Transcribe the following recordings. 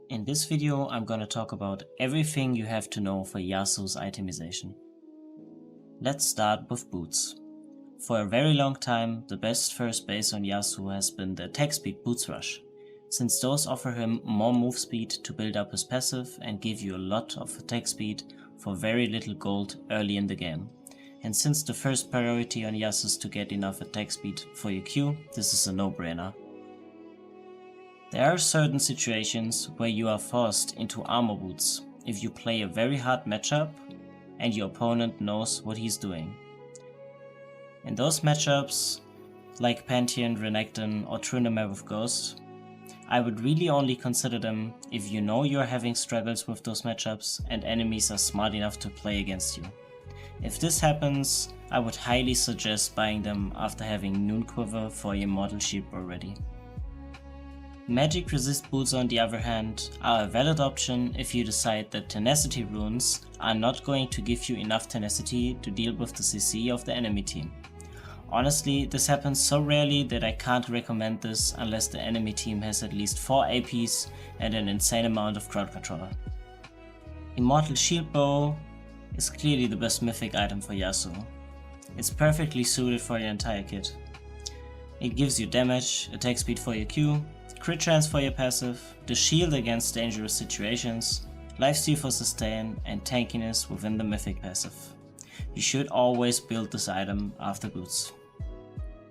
In this video I'm gonna talk about everything you have to know for Yasuo's itemization. Let's start with boots. For a very long time the best first base on Yasuo has been the attack speed boots rush, since those offer him more move speed to build up his passive and give you a lot of attack speed for very little gold early in the game. And since the first priority on Yasuo is to get enough attack speed for your Q, this is a no-brainer. There are certain situations where you are forced into armor boots if you play a very hard matchup and your opponent knows what he's doing. In those matchups, like Pantheon, Renekton or Tryndamere with Ghost, I would really only consider them if you know you're having struggles with those matchups and enemies are smart enough to play against you. If this happens, I would highly suggest buying them after having Noon Quiver for Immortal Shieldbow ready. Magic resist boots on the other hand are a valid option if you decide that tenacity runes are not going to give you enough tenacity to deal with the CC of the enemy team. Honestly, this happens so rarely that I can't recommend this unless the enemy team has at least 4 APs and an insane amount of crowd control. Immortal Shieldbow is clearly the best mythic item for Yasuo. It's perfectly suited for your entire kit. It gives you damage, attack speed for your Q, crit chance for your passive, the shield against dangerous situations, lifesteal for sustain, and tankiness within the mythic passive. You should always build this item after boots.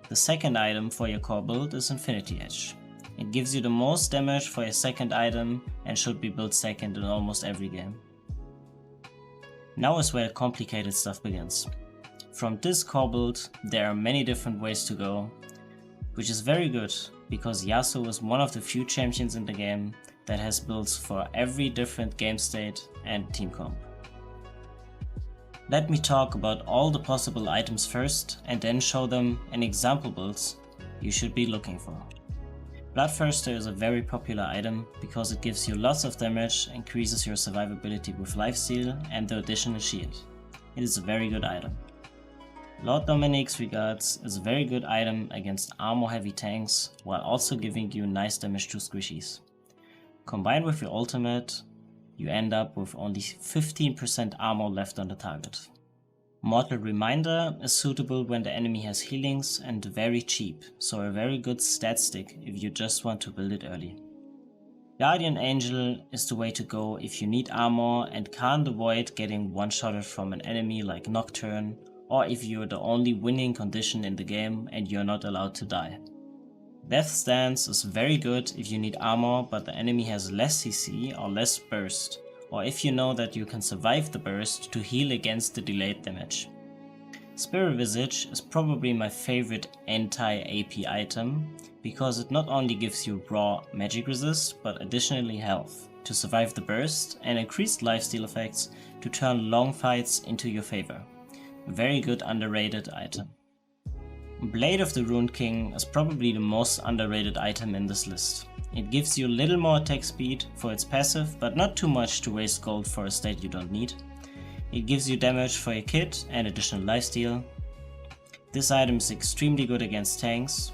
The second item for your core build is Infinity Edge. It gives you the most damage for your second item and should be built second in almost every game. Now is where the complicated stuff begins. From this core build there are many different ways to go, which is very good because Yasuo is one of the few champions in the game that has builds for every different game state and team comp. Let me talk about all the possible items first and then show them an example builds you should be looking for. Bloodthirster is a very popular item because it gives you lots of damage, increases your survivability with lifesteal and the additional shield. It is a very good item. Lord Dominiks Regards is a very good item against armor heavy tanks while also giving you nice damage to squishies. Combined with your ultimate, you end up with only 15% armor left on the target. Mortal Reminder is suitable when the enemy has healings and very cheap, so a very good stat stick if you just want to build it early. Guardian Angel is the way to go if you need armor and can't avoid getting one-shotted from an enemy like Nocturne, or if you're the only winning condition in the game and you're not allowed to die. Death Stance is very good if you need armor but the enemy has less CC or less burst, or if you know that you can survive the burst to heal against the delayed damage. Spirit Visage is probably my favorite anti-AP item because it not only gives you raw magic resist but additionally health to survive the burst and increased lifesteal effects to turn long fights into your favor. A very good underrated item. Blade of the Ruined King is probably the most underrated item in this list. It gives you a little more attack speed for its passive, but not too much to waste gold for a state you don't need. It gives you damage for your kit and additional lifesteal. This item is extremely good against tanks,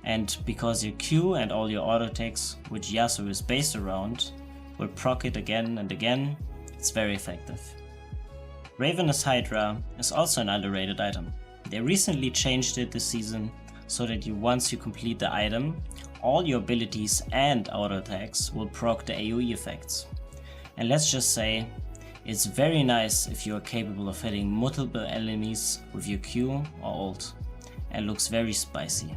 and because your Q and all your auto attacks, which Yasuo is based around, will proc it again and again, it's very effective. Ravenous Hydra is also an underrated item. They recently changed it this season so that once you complete the item, all your abilities and auto attacks will proc the AoE effects. And let's just say, it's very nice if you are capable of hitting multiple enemies with your Q or ult, and looks very spicy.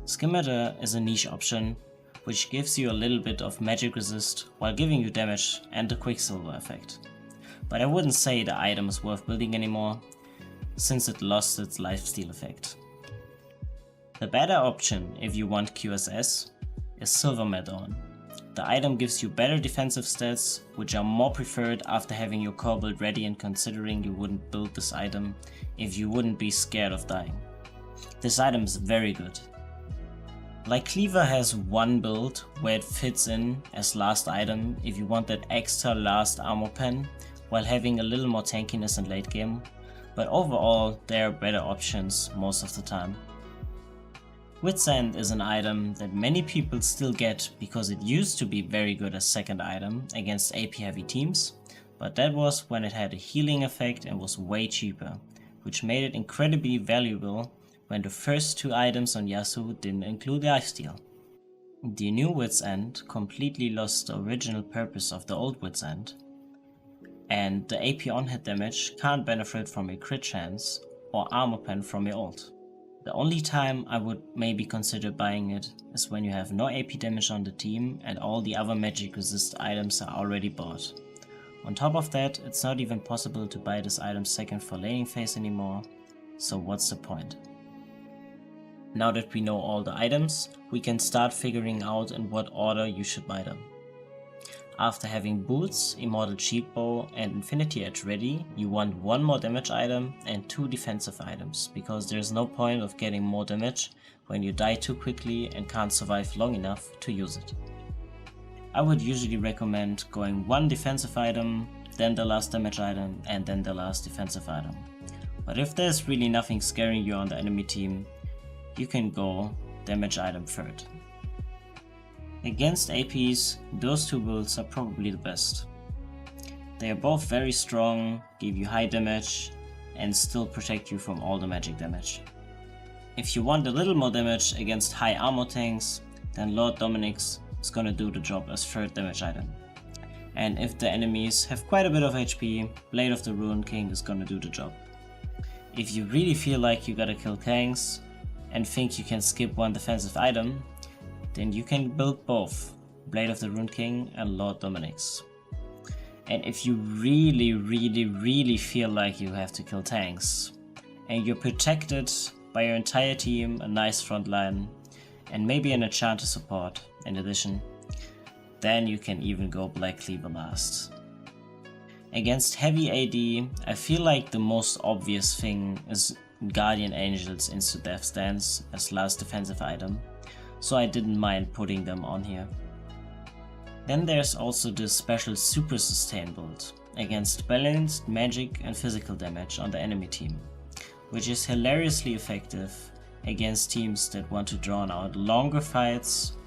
Scimitar is a niche option, which gives you a little bit of magic resist while giving you damage and the Quicksilver effect. But I wouldn't say the item is worth building anymore, since it lost its lifesteal effect. The better option if you want QSS is Silvermere Dawn. The item gives you better defensive stats, which are more preferred after having your core build ready and considering you wouldn't build this item if you wouldn't be scared of dying. This item is very good. Like Cleaver has one build where it fits in as last item if you want that extra last armor pen while having a little more tankiness in late game, but overall there are better options most of the time. Wits End is an item that many people still get because it used to be very good as second item against AP heavy teams, but that was when it had a healing effect and was way cheaper, which made it incredibly valuable when the first two items on Yasuo didn't include lifesteal. The new Wits End completely lost the original purpose of the old Wits End, and the AP on hit damage can't benefit from a crit chance or armor pen from your ult. The only time I would maybe consider buying it is when you have no AP damage on the team and all the other magic resist items are already bought. On top of that, it's not even possible to buy this item second for laning phase anymore, so what's the point? Now that we know all the items, we can start figuring out in what order you should buy them. After having boots, Immortal Shieldbow and Infinity Edge ready, you want one more damage item and two defensive items, because there's no point of getting more damage when you die too quickly and can't survive long enough to use it. I would usually recommend going one defensive item, then the last damage item, and then the last defensive item. But if there's really nothing scaring you on the enemy team, you can go damage item third. Against APs, those two builds are probably the best. They are both very strong, give you high damage, and still protect you from all the magic damage. If you want a little more damage against high armor tanks, then Lord Dominiks is gonna do the job as third damage item. And if the enemies have quite a bit of HP, Blade of the Ruined King is gonna do the job. If you really feel like you gotta kill tanks and think you can skip one defensive item, then you can build both Blade of the Ruined King and Lord Dominiks. And if you really feel like you have to kill tanks, and you're protected by your entire team, a nice front line, and maybe an enchanter support in addition, then you can even go Black Cleaver last. Against heavy AD, I feel like the most obvious thing is Guardian Angels Insta Death Stance as last defensive item, so I didn't mind putting them on here. Then there's also the special Super Sustain build against balanced magic and physical damage on the enemy team, which is hilariously effective against teams that want to draw out longer fights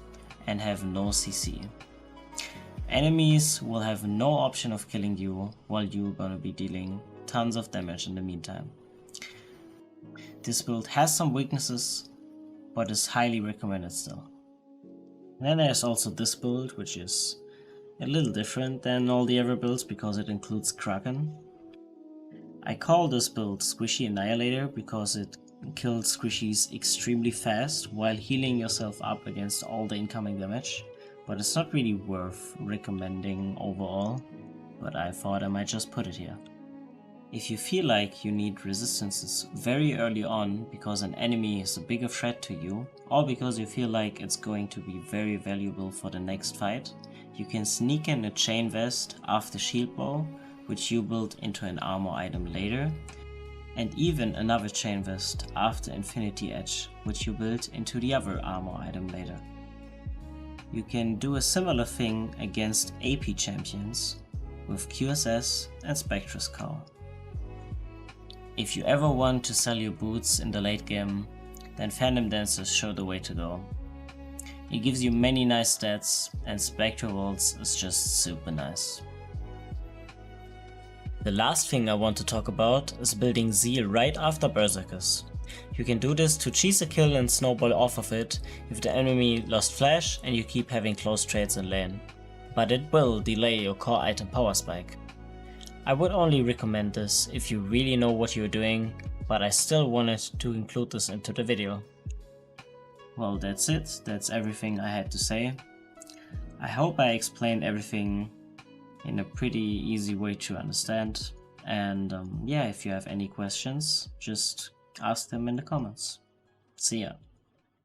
and have no CC. Enemies will have no option of killing you while you're gonna be dealing tons of damage in the meantime. This build has some weaknesses, but is highly recommended still. Then there's also this build, which is a little different than all the other builds because it includes Kraken. I call this build Squishy Annihilator because it kills squishies extremely fast while healing yourself up against all the incoming damage, but it's not really worth recommending overall, but I thought I might just put it here. If you feel like you need resistances very early on because an enemy is a bigger threat to you, or because you feel like it's going to be very valuable for the next fight, you can sneak in a chain vest after Shieldbow, which you build into an armor item later, and even another chain vest after Infinity Edge, which you build into the other armor item later. You can do a similar thing against AP champions with QSS and Spectre's Call. If you ever want to sell your boots in the late game, then Phantom Dancers show the way to go. It gives you many nice stats, and Spectre Waltz is just super nice. The last thing I want to talk about is building Zeal right after Berserkers. You can do this to cheese a kill and snowball off of it if the enemy lost flash and you keep having close trades in lane, but it will delay your core item power spike. I would only recommend this if you really know what you're doing, but I still wanted to include this into the video. Well, that's it. That's everything I had to say. I hope I explained everything in a pretty easy way to understand. And yeah, if you have any questions, just ask them in the comments. See ya.